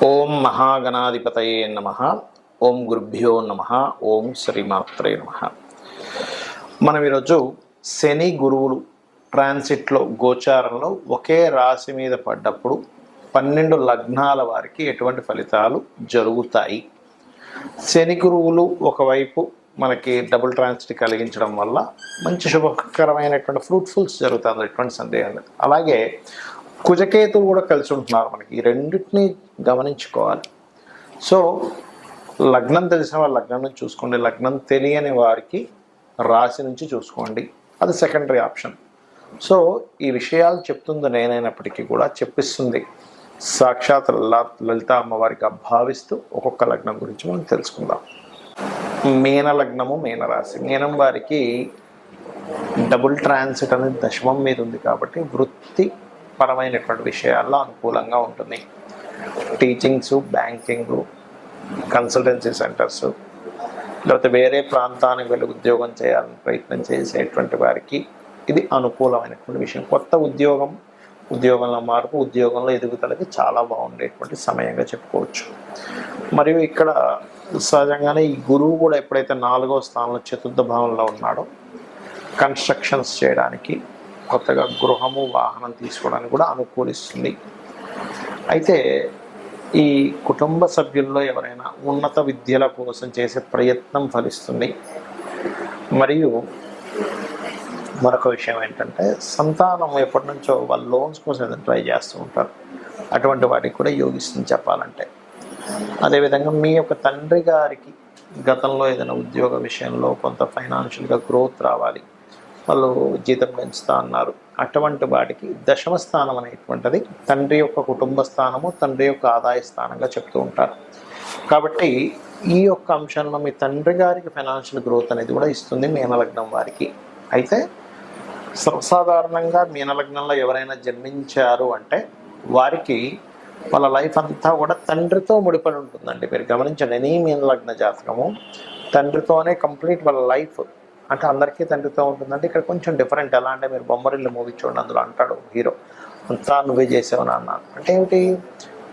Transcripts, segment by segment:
ఓం మహాగణాధిపతయే నమ. ఓం గురుభ్యో నమ. ఓం శ్రీమాత్రే నమ. మనం ఈరోజు శని గురువులు ట్రాన్సిట్లో గోచారంలో ఒకే రాశి మీద పడ్డప్పుడు 12 లగ్నాల వారికి ఎటువంటి ఫలితాలు జరుగుతాయి. శని గురువులు ఒకవైపు మనకి డబుల్ ట్రాన్సిట్ కలిగించడం వల్ల మంచి శుభకరమైనటువంటి ఫ్రూట్ఫుల్స్ జరుగుతుంది, ఎటువంటి సందేహం లేదు. అలాగే కుజకేతువు కూడా కలిసి ఉంటున్నారు. మనకి ఈ రెండింటిని గమనించుకోవాలి. సో లగ్నం తెలిసిన వారు లగ్నం నుంచి చూసుకోండి, లగ్నం తెలియని వారికి రాశి నుంచి చూసుకోండి, అది సెకండరీ ఆప్షన్. సో ఈ విషయాలు చెప్తుంది నేనైనప్పటికీ కూడా చెప్పిస్తుంది సాక్షాత్ లలిత అమ్మవారికి భావిస్తూ ఒక్కొక్క లగ్నం గురించి మనం తెలుసుకుందాం. మీన లగ్నము, మీనరాశి. మీనం వారికి డబుల్ ట్రాన్సిట్ అనేది దశమం మీద ఉంది కాబట్టి వృత్తి పరమైనటువంటి విషయాల్లో అనుకూలంగా ఉంటుంది. టీచింగ్స్, బ్యాంకింగ్, కన్సల్టెన్సీ సెంటర్స్, లేకపోతే వేరే ప్రాంతానికి వెళ్ళి ఉద్యోగం చేయాలని ప్రయత్నం చేసేటువంటి వారికి ఇది అనుకూలమైనటువంటి విషయం. కొత్త ఉద్యోగంలో మార్పు, ఉద్యోగంలో ఎదుగుదలకి చాలా బాగుండేటువంటి సమయంగా చెప్పుకోవచ్చు. మరియు ఇక్కడ సహజంగానే ఈ గురువు కూడా ఎప్పుడైతే 4వ స్థానంలో చతుర్థ భావంలో ఉన్నాడో కన్స్ట్రక్షన్స్ చేయడానికి, కొత్తగా గృహము, వాహనం తీసుకోవడానికి కూడా అనుకూలిస్తుంది. అయితే ఈ కుటుంబ సభ్యుల్లో ఎవరైనా ఉన్నత విద్యల కోసం చేసే ప్రయత్నం ఫలిస్తుంది. మరియు మరొక విషయం ఏంటంటే సంతానం ఎప్పటి నుంచో వాళ్ళు లోన్స్ కోసం ఏదైనా ట్రై చేస్తూ ఉంటారు, అటువంటి వాటికి కూడా యోగిస్తుంది చెప్పాలంటే. అదేవిధంగా మీ యొక్క తండ్రి గారికి గతంలో ఏదైనా ఉద్యోగ విషయంలో కొంత ఫైనాన్షియల్గా గ్రోత్ రావాలి, వాళ్ళు జీతం పెంచుతా అన్నారు, అటువంటి వాటికి దశమ స్థానం అనేటువంటిది తండ్రి యొక్క కుటుంబ స్థానము, తండ్రి యొక్క ఆదాయ స్థానంగా చెప్తూ ఉంటారు. కాబట్టి ఈ యొక్క అంశంలో మీ తండ్రి గారికి ఫైనాన్షియల్ గ్రోత్ అనేది కూడా ఇస్తుంది మీనలగ్నం వారికి. అయితే సర్వసాధారణంగా మీనలగ్నంలో ఎవరైనా జన్మించారు అంటే వారికి వాళ్ళ లైఫ్ అంతా కూడా తండ్రితో ముడిపడి ఉంటుందండి. మీరు గమనించండి, ఎనీ మీనలగ్న జాతకము తండ్రితోనే కంప్లీట్ వాళ్ళ లైఫ్. అంటే అందరికీ తండ్రితో ఉంటుందంటే ఇక్కడ కొంచెం డిఫరెంట్. ఎలా అంటే మీరు బొమ్మరిల్లు మూవీ చూడండి, అందులో అంటాడు హీరో, అంతా నువ్వే చేసావు నాన్న అంటే ఏమిటి,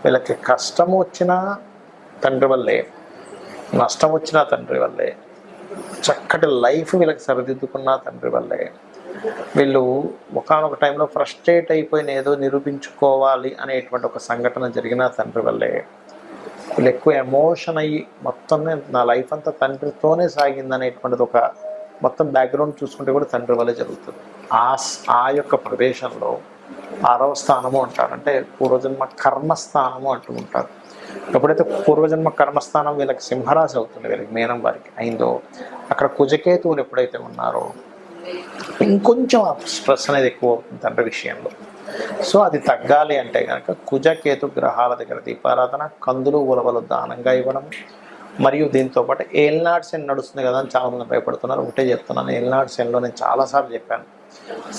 వీళ్ళకి కష్టం వచ్చినా తండ్రి వల్లే, నష్టం వచ్చినా తండ్రి వల్లే, చక్కటి లైఫ్ వీళ్ళకి సరిదిద్దుకున్నా తండ్రి వల్లే. వీళ్ళు ఒకానొక టైంలో ఫ్రస్ట్రేట్ అయిపోయిన ఏదో నిరూపించుకోవాలి అనేటువంటి ఒక సంఘటన జరిగిన తండ్రి వల్లే. వీళ్ళు ఎక్కువ ఎమోషన్ అయ్యి మొత్తం నా లైఫ్ అంతా తండ్రితోనే సాగిందనేటువంటిది ఒక మొత్తం బ్యాక్గ్రౌండ్ చూసుకుంటే కూడా తండ్రి వల్లే జరుగుతుంది. ఆ యొక్క ప్రదేశంలో 6వ స్థానము అంటారు, అంటే పూర్వజన్మ కర్మస్థానము అంటూ ఉంటారు. ఎప్పుడైతే పూర్వజన్మ కర్మస్థానం వీళ్ళకి సింహరాశి అవుతుంది, వీళ్ళకి మీనం వారికి అయిందో, అక్కడ కుజకేతువులు ఎప్పుడైతే ఉన్నారో ఇంకొంచెం స్ట్రెస్ అనేది ఎక్కువ అవుతుంది తండ్రి విషయంలో. సో అది తగ్గాలి అంటే కనుక కుజకేతు గ్రహాల దగ్గర దీపారాధన, కందులు ఉలవలు దానంగా ఇవ్వడం, మరియు దీంతో పాటు ఏల్నాడు శని నడుస్తుంది కదా అని చాలామంది భయపడుతున్నారు. ఒకటే చెప్తున్నాను, ఏల్నాడు శనిలో నేను చాలాసార్లు చెప్పాను,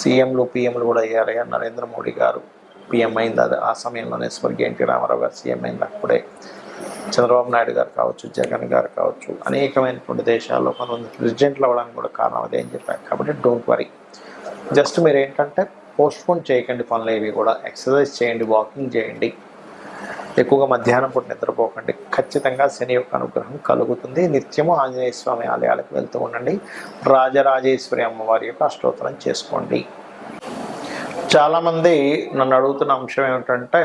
సీఎంలు పిఎంలు కూడా అయ్యారు. నరేంద్ర మోడీ గారు పిఎం అయింది, అది ఆ సమయంలోనే స్వర్గీయ ఎన్టీ రామారావు గారు సీఎం అయింది, అప్పుడే చంద్రబాబు నాయుడు గారు కావచ్చు, జగన్ గారు కావచ్చు, అనేకమైనటువంటి దేశాల్లో కొంతమంది ప్రెసిడెంట్లు అవ్వడానికి కూడా కారణం అదే అని చెప్పారు. కాబట్టి డోంట్ వరీ, జస్ట్ మీరు ఏంటంటే పోస్ట్పోన్ చేయకండి పనులు ఏవి కూడా. ఎక్సర్సైజ్ చేయండి, వాకింగ్ చేయండి, ఎక్కువగా మధ్యాహ్నం పూట నిద్రపోకండి. ఖచ్చితంగా శని యొక్క అనుగ్రహం కలుగుతుంది. నిత్యము ఆంజనేయ స్వామి ఆలయాలకు వెళ్తూ ఉండండి, రాజరాజేశ్వరి అమ్మవారి యొక్క అష్టోత్తరం చేసుకోండి. చాలామంది నన్ను అడుగుతున్న అంశం ఏమిటంటే,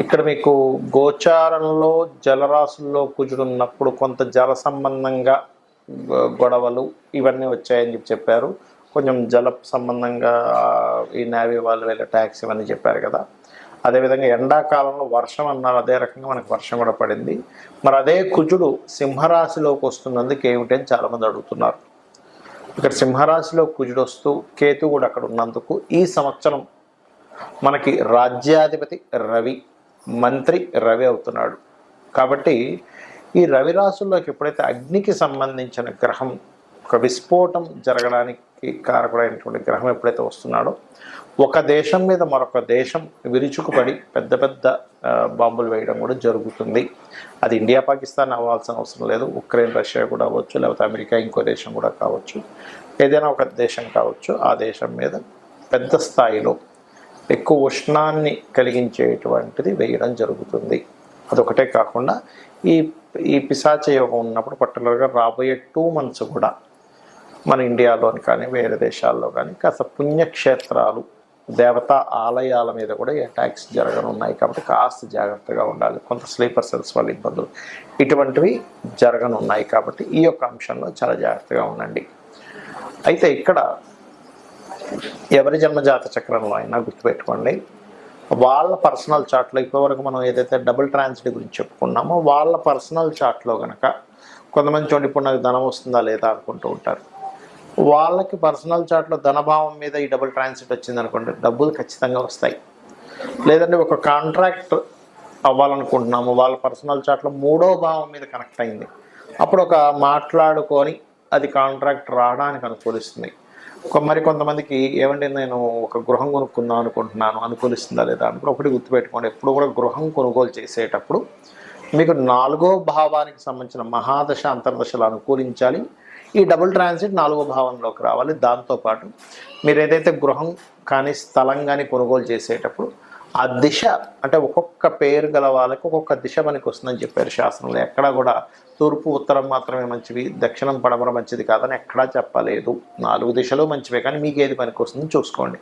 ఇక్కడ మీకు గోచారంలో జలరాశుల్లో కుజుడున్నప్పుడు కొంత జల సంబంధంగా గొడవలు ఇవన్నీ వచ్చాయని చెప్పారు. కొంచెం జల సంబంధంగా ఈ నేవీ వాళ్ళు వెళ్ళే ట్యాక్స్ ఇవన్నీ చెప్పారు కదా. అదేవిధంగా ఎండాకాలంలో వర్షం అన్నారు, అదే రకంగా మనకు వర్షం కూడా పడింది. మరి అదే కుజుడు సింహరాశిలోకి వస్తున్నందుకు ఏమిటని చాలామంది అడుగుతున్నారు. ఇక్కడ సింహరాశిలో కుజుడు వస్తూ కేతు కూడా అక్కడ ఉన్నందుకు ఈ సంవత్సరం మనకి రాజ్యాధిపతి రవి, మంత్రి రవి అవుతున్నాడు. కాబట్టి ఈ రవి రాశుల్లోకి ఎప్పుడైతే అగ్నికి సంబంధించిన గ్రహం, ఒక విస్ఫోటం జరగడానికి కారకుడైనటువంటి గ్రహం ఎప్పుడైతే వస్తున్నాడో, ఒక దేశం మీద మరొక దేశం విరుచుకుపడి పెద్ద పెద్ద బాంబులు వేయడం కూడా జరుగుతుంది. అది ఇండియా పాకిస్తాన్ అవ్వాల్సిన అవసరం లేదు, ఉక్రెయిన్ రష్యా కూడా అవ్వచ్చు, లేకపోతే అమెరికా ఇంకో దేశం కూడా కావచ్చు, ఏదైనా ఒక దేశం కావచ్చు. ఆ దేశం మీద పెద్ద స్థాయిలో ఎక్కువ ఉష్ణాన్ని కలిగించేటువంటిది వేయడం జరుగుతుంది. అదొకటే కాకుండా ఈ ఈ పిశాచ యోగం ఉన్నప్పుడు పర్టికులర్గా రాబోయే 2 months కూడా మన ఇండియాలోని కానీ వేరే దేశాల్లో కానీ కాస్త పుణ్యక్షేత్రాలు దేవతా ఆలయాల మీద కూడా అటాక్స్ జరగనున్నాయి కాబట్టి కాస్త జాగ్రత్తగా ఉండాలి. కొంత స్లీపర్ సెల్స్ వల్ల ఇబ్బందులు ఇటువంటివి జరగనున్నాయి కాబట్టి ఈ యొక్క అంశంలో చాలా జాగ్రత్తగా ఉండండి. అయితే ఇక్కడ ఎవరి జన్మజాత చక్రంలో అయినా గుర్తుపెట్టుకోండి, వాళ్ళ పర్సనల్ చార్ట్లో ఇప్పటివరకు మనం ఏదైతే డబుల్ ట్రాన్సిట్ గురించి చెప్పుకున్నామో వాళ్ళ పర్సనల్ చార్ట్లో కనుక కొంతమంది చూడండి ఇప్పుడు నాకు ధనం వస్తుందా లేదా అనుకుంటూ ఉంటారు. వాళ్ళకి పర్సనల్ చార్ట్లో ధనభావం మీద ఈ డబుల్ ట్రాన్సిట్ వచ్చింది అనుకోండి, డబ్బులు ఖచ్చితంగా వస్తాయి. లేదంటే ఒక కాంట్రాక్ట్ అవ్వాలనుకుంటున్నాము, వాళ్ళ పర్సనల్ చార్ట్లో 3వ భావం మీద కనెక్ట్ అయింది, అప్పుడు ఒక మాట్లాడుకొని అది కాంట్రాక్ట్ రావడానికి అనుకూలిస్తుంది. మరి కొంతమందికి ఏమంటే నేను ఒక గృహం కొనుక్కుందాం అనుకుంటున్నాను, అనుకూలిస్తుందా లేదా అనుకుని ఒకటి గుర్తుపెట్టుకోండి, ఎప్పుడు కూడా గృహం కొనుగోలు చేసేటప్పుడు మీకు 4వ భావానికి సంబంధించిన మహాదశ అంతర్దశలు అనుకూలించాలి. ఈ డబుల్ ట్రాన్సిట్ 4వ భావంలోకి రావాలి. దాంతోపాటు మీరు ఏదైతే గృహం కానీ స్థలం కానీ కొనుగోలు చేసేటప్పుడు ఆ దిశ అంటే ఒక్కొక్క పేరు గల వాళ్ళకి ఒక్కొక్క దిశ మనకి వస్తుందని చెప్పారు శాస్త్రంలో. ఎక్కడా కూడా తూర్పు ఉత్తరం మాత్రమే మంచివి, దక్షిణం పడమర మంచిది కాదని ఎక్కడా చెప్పలేదు. 4 దిశలు మంచివే, కానీ మీకు ఏది పనికి వస్తుందని చూసుకోండి.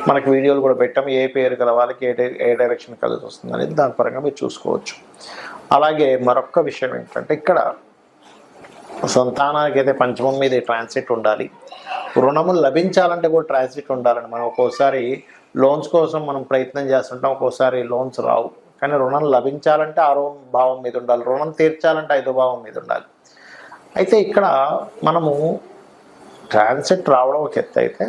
మనకి వీడియోలు కూడా పెట్టాము, ఏ పేరు గల వాళ్ళకి ఏ డైరెక్షన్ కలిసి వస్తుంది అనేది దాని పరంగా మీరు చూసుకోవచ్చు. అలాగే మరొక విషయం ఏంటంటే ఇక్కడ సంతానానికి అయితే పంచమం మీద ట్రాన్సిట్ ఉండాలి. రుణములు లభించాలంటే కూడా ట్రాన్సిట్ ఉండాలండి. మనం ఒక్కోసారి లోన్స్ కోసం మనం ప్రయత్నం చేస్తుంటాం, ఒక్కోసారి లోన్స్ రావు, కానీ రుణం లభించాలంటే 6వ భావం మీద ఉండాలి, రుణం తీర్చాలంటే 5వ భావం మీద ఉండాలి. అయితే ఇక్కడ మనము ట్రాన్సిట్ రావడం ఒక ఎత్తు అయితే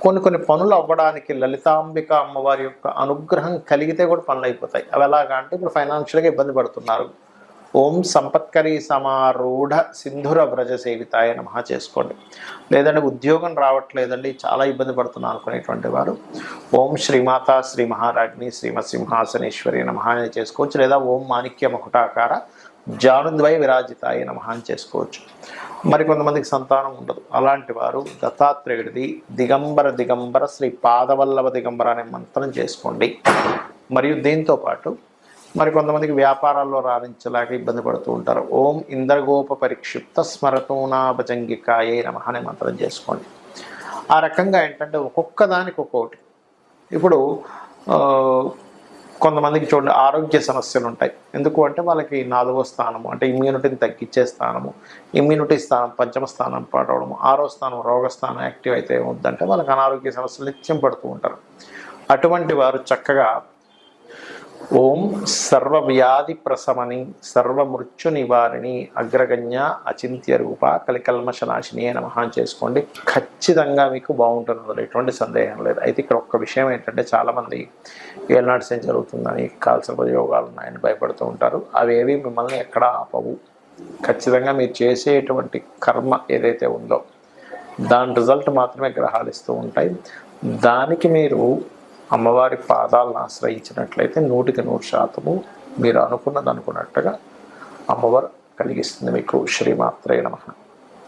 కొన్ని పనులు అవ్వడానికి లలితాంబిక అమ్మవారి యొక్క అనుగ్రహం కలిగితే కూడా పనులు అయిపోతాయి. అవి ఎలాగా అంటే ఇప్పుడు ఫైనాన్షియల్గా ఇబ్బంది పడుతున్నారు, ఓం సంపత్కరీ సమారూఢ సింధుర వ్రజ సేవితాయ నమః చేసుకోండి. లేదంటే ఉద్యోగం రావట్లేదండి, చాలా ఇబ్బంది పడుతున్నా అనుకునేటువంటి వారు ఓం శ్రీమాత శ్రీ మహారాజ్ని శ్రీమత్ సింహాసనేశ్వరి నమః అని చేసుకోవచ్చు. లేదా ఓం మాణిక్య మకుటాకార జానుద్వయ విరాజితాయ నమః అని చేసుకోవచ్చు. మరి కొంతమందికి సంతానం ఉండదు, అలాంటి వారు దత్తాత్రేయుడిది దిగంబర శ్రీ పాదవల్లభ దిగంబర అనే మంత్రం చేసుకోండి. మరియు దీంతోపాటు మరి కొంతమందికి వ్యాపారాల్లో రాణించలేక ఇబ్బంది పడుతూ ఉంటారు, ఓం ఇంద్రగోప పరిక్షిప్త స్మరతూనాభజంగికాయే నమః అనే మంత్రం చేసుకోండి. ఆ రకంగా ఏంటంటే ఒక్కొక్క దానికి ఒక్కొక్కటి. ఇప్పుడు కొంతమందికి చూడండి ఆరోగ్య సమస్యలు ఉంటాయి. ఎందుకు అంటే వాళ్ళకి 4వ స్థానము అంటే ఇమ్యూనిటీని తగ్గించే స్థానము, ఇమ్యూనిటీ స్థానం పంచమ స్థానం పడవడము, 6వ స్థానం రోగస్థానం యాక్టివ్ అయితే ఏమవుద్దంటే వాళ్ళకి అనారోగ్య సమస్యలు నిత్యం పడుతూ ఉంటారు. అటువంటి వారు చక్కగా ఓం సర్వవ్యాధి ప్రశమని సర్వమృత్యు నివారిణి అగ్రగణ్య అచింత్య రూప కలికల్మషనాశిని నమః చేసుకోండి. ఖచ్చితంగా మీకు బాగుంటుంది, ఎటువంటి సందేహం లేదు. అయితే ఇక్కడ ఒక్క విషయం ఏంటంటే చాలామంది ఏళ్ళనాటి సేం జరుగుతుందని కాల్సిన యోగాలు ఉన్నాయని భయపడుతూ ఉంటారు. అవేవి మిమ్మల్ని ఎక్కడా ఆపవు. ఖచ్చితంగా మీరు చేసేటువంటి కర్మ ఏదైతే ఉందో దాని రిజల్ట్ మాత్రమే గ్రహాలు ఇస్తూ ఉంటాయి. దానికి మీరు అమ్మవారి పాదాలను ఆశ్రయించినట్లయితే 100% మీరు అనుకున్నది అనుకున్నట్టుగా అమ్మవారు కలిగిస్తుంది మీకు. శ్రీమాత్రే నమః.